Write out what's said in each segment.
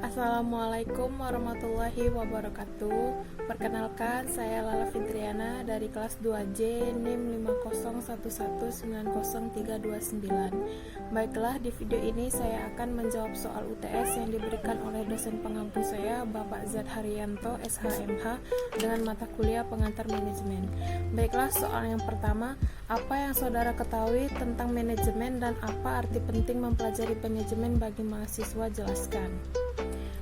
Assalamualaikum warahmatullahi wabarakatuh. Perkenalkan, saya Lala Fitriana dari kelas 2J NIM 501190329. Baiklah, di video ini saya akan menjawab soal UTS yang diberikan oleh dosen pengampu saya, Bapak Z Haryanto, SHMH, dengan mata kuliah pengantar manajemen. Baiklah, soal yang pertama, apa yang saudara ketahui tentang manajemen dan apa arti penting mempelajari manajemen bagi mahasiswa? Jelaskan.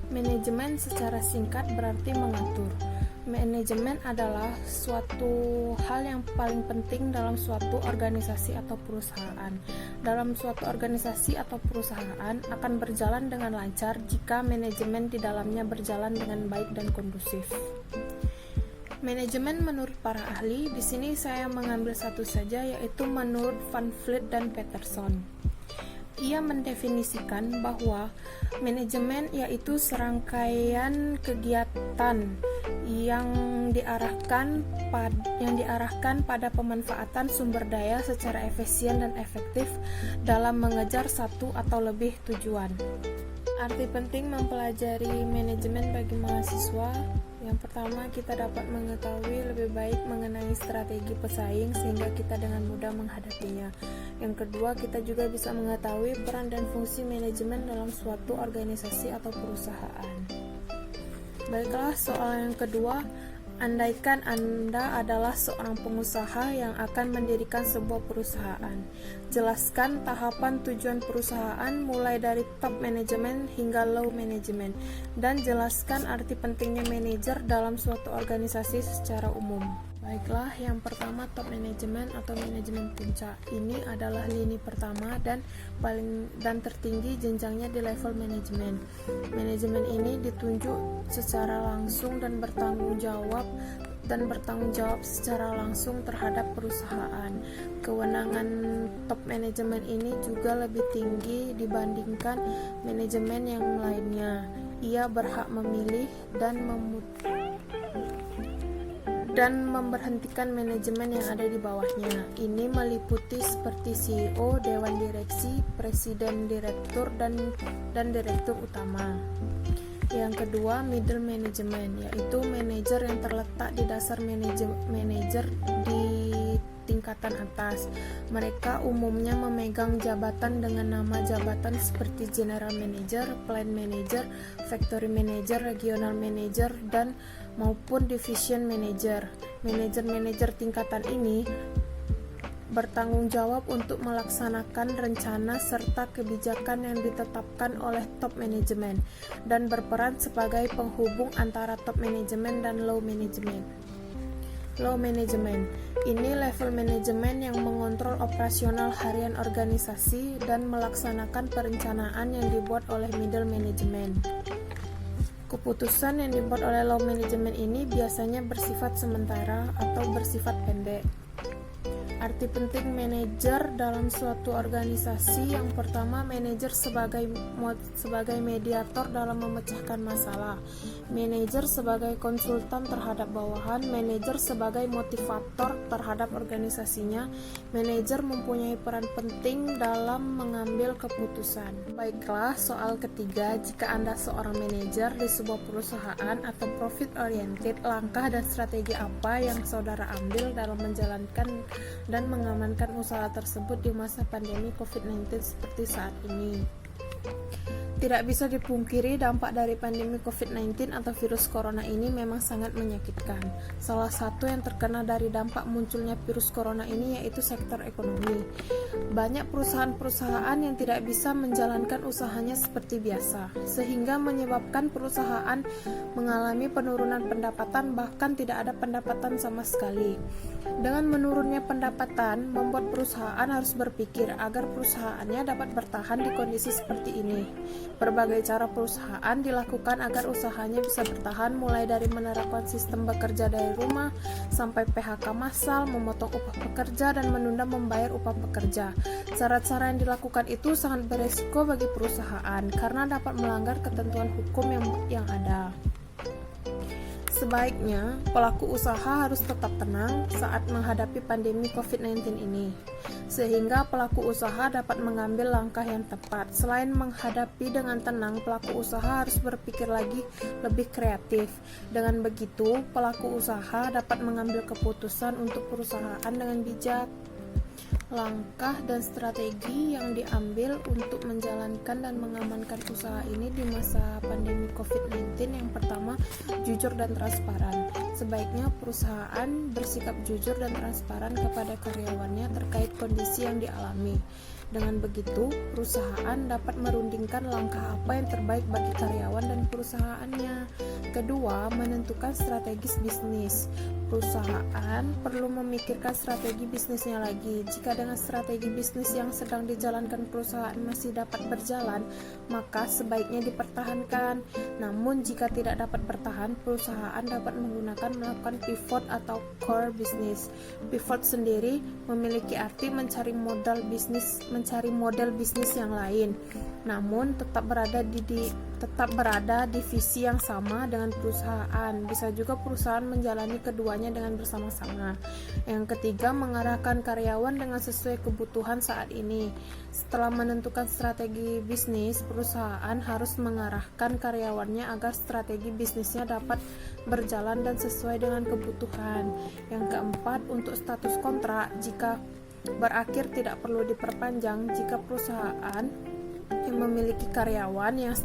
Manajemen secara singkat berarti mengatur. Manajemen adalah suatu hal yang paling penting dalam suatu organisasi atau perusahaan. Dalam suatu organisasi atau perusahaan akan berjalan dengan lancar jika manajemen di dalamnya berjalan dengan baik dan kondusif. Manajemen menurut para ahli, di sini saya mengambil satu saja, yaitu menurut Van Vliet dan Peterson. Ia mendefinisikan bahwa manajemen yaitu serangkaian kegiatan yang diarahkan pada pemanfaatan sumber daya secara efisien dan efektif dalam mengejar satu atau lebih tujuan. Arti penting mempelajari manajemen bagi mahasiswa. Yang pertama, kita dapat mengetahui lebih baik mengenai strategi pesaing sehingga kita dengan mudah menghadapinya. Yang kedua, kita juga bisa mengetahui peran dan fungsi manajemen dalam suatu organisasi atau perusahaan. Baiklah, soal yang kedua, andaikan Anda adalah seorang pengusaha yang akan mendirikan sebuah perusahaan. Jelaskan tahapan tujuan perusahaan mulai dari top management hingga low management, dan jelaskan arti pentingnya manajer dalam suatu organisasi secara umum. Baiklah, yang pertama top management atau manajemen puncak. Ini adalah lini pertama dan tertinggi jenjangnya di level manajemen. Manajemen ini ditunjuk secara langsung dan bertanggung jawab secara langsung terhadap perusahaan. Kewenangan top manajemen ini juga lebih tinggi dibandingkan manajemen yang lainnya. Ia berhak memilih dan memberhentikan manajemen yang ada di bawahnya. Ini meliputi seperti CEO, dewan direksi, presiden direktur, dan direktur utama. Yang kedua, middle management, yaitu manajer yang terletak di dasar manajer di tingkatan atas. Mereka umumnya memegang jabatan dengan nama jabatan seperti general manager, plant manager, factory manager, regional manager, dan maupun division manager. Manajer-manajer tingkatan ini bertanggung jawab untuk melaksanakan rencana serta kebijakan yang ditetapkan oleh top manajemen dan berperan sebagai penghubung antara top manajemen dan low manajemen. Low management ini level manajemen yang mengontrol operasional harian organisasi dan melaksanakan perencanaan yang dibuat oleh middle management. Keputusan yang dibuat oleh low management ini biasanya bersifat sementara atau bersifat pendek. Arti penting manajer dalam suatu organisasi. Yang pertama, manajer sebagai mediator dalam memecahkan masalah. Manajer sebagai konsultan terhadap bawahan. Manajer sebagai motivator terhadap organisasinya. Manajer mempunyai peran penting dalam mengambil keputusan. Baiklah, soal ketiga, jika Anda seorang manajer di sebuah perusahaan atau profit oriented, langkah dan strategi apa yang saudara ambil dalam menjalankan dan mengamankan usaha tersebut di masa pandemi COVID-19 seperti saat ini? Tidak bisa dipungkiri, dampak dari pandemi COVID-19 atau virus corona ini memang sangat menyakitkan. Salah satu yang terkena dari dampak munculnya virus corona ini yaitu sektor ekonomi. Banyak perusahaan-perusahaan yang tidak bisa menjalankan usahanya seperti biasa, sehingga menyebabkan perusahaan mengalami penurunan pendapatan, bahkan tidak ada pendapatan sama sekali. Dengan menurunnya pendapatan, membuat perusahaan harus berpikir agar perusahaannya dapat bertahan di kondisi seperti ini. Berbagai cara perusahaan dilakukan agar usahanya bisa bertahan, mulai dari menerapkan sistem bekerja dari rumah sampai PHK massal, memotong upah pekerja, dan menunda membayar upah pekerja. Cara-cara yang dilakukan itu sangat beresiko bagi perusahaan karena dapat melanggar ketentuan hukum yang ada. Sebaiknya, pelaku usaha harus tetap tenang saat menghadapi pandemi COVID-19 ini. sehingga pelaku usaha dapat mengambil langkah yang tepat. Selain menghadapi dengan tenang, pelaku usaha harus berpikir lagi lebih kreatif. Dengan begitu, pelaku usaha dapat mengambil keputusan untuk perusahaan dengan bijak. Langkah dan strategi yang diambil untuk menjalankan dan mengamankan usaha ini di masa pandemi COVID-19. Yang pertama, jujur dan transparan. Sebaiknya perusahaan bersikap jujur dan transparan kepada karyawannya terkait kondisi yang dialami. Dengan begitu, perusahaan dapat merundingkan langkah apa yang terbaik bagi karyawan dan perusahaannya. Kedua, menentukan strategis bisnis. Perusahaan perlu memikirkan strategi bisnisnya lagi. Jika dengan strategi bisnis yang sedang dijalankan perusahaan masih dapat berjalan, maka sebaiknya dipertahankan. Namun jika tidak dapat bertahan, perusahaan dapat melakukan pivot atau core business. Pivot sendiri memiliki arti mencari model bisnis yang lain, namun tetap berada di visi yang sama dengan perusahaan. Bisa juga perusahaan menjalani keduanya dengan bersama-sama. Yang ketiga, mengarahkan karyawan dengan sesuai kebutuhan saat ini. Setelah menentukan strategi bisnis, perusahaan harus mengarahkan karyawannya agar strategi bisnisnya dapat berjalan dan sesuai dengan kebutuhan. Yang keempat, untuk status kontrak, jika berakhir tidak perlu diperpanjang. Jika perusahaan yang memiliki karyawan yang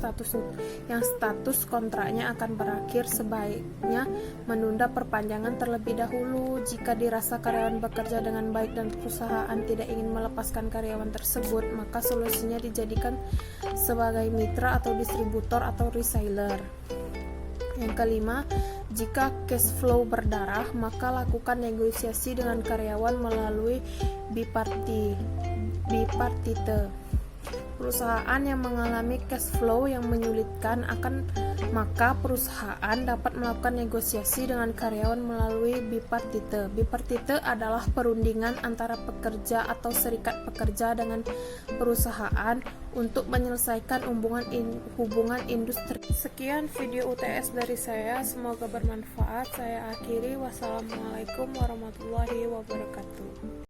status kontraknya akan berakhir, sebaiknya menunda perpanjangan terlebih dahulu. Jika dirasa karyawan bekerja dengan baik dan perusahaan tidak ingin melepaskan karyawan tersebut, maka solusinya dijadikan sebagai mitra atau distributor atau reseller. Yang kelima, jika cash flow berdarah, maka lakukan negosiasi dengan karyawan melalui bipartite. Perusahaan yang mengalami cash flow yang menyulitkan, maka perusahaan dapat melakukan negosiasi dengan karyawan melalui bipartite. Bipartite adalah perundingan antara pekerja atau serikat pekerja dengan perusahaan untuk menyelesaikan hubungan industri. Sekian video UTS dari saya, semoga bermanfaat. Saya akhiri, wassalamualaikum warahmatullahi wabarakatuh.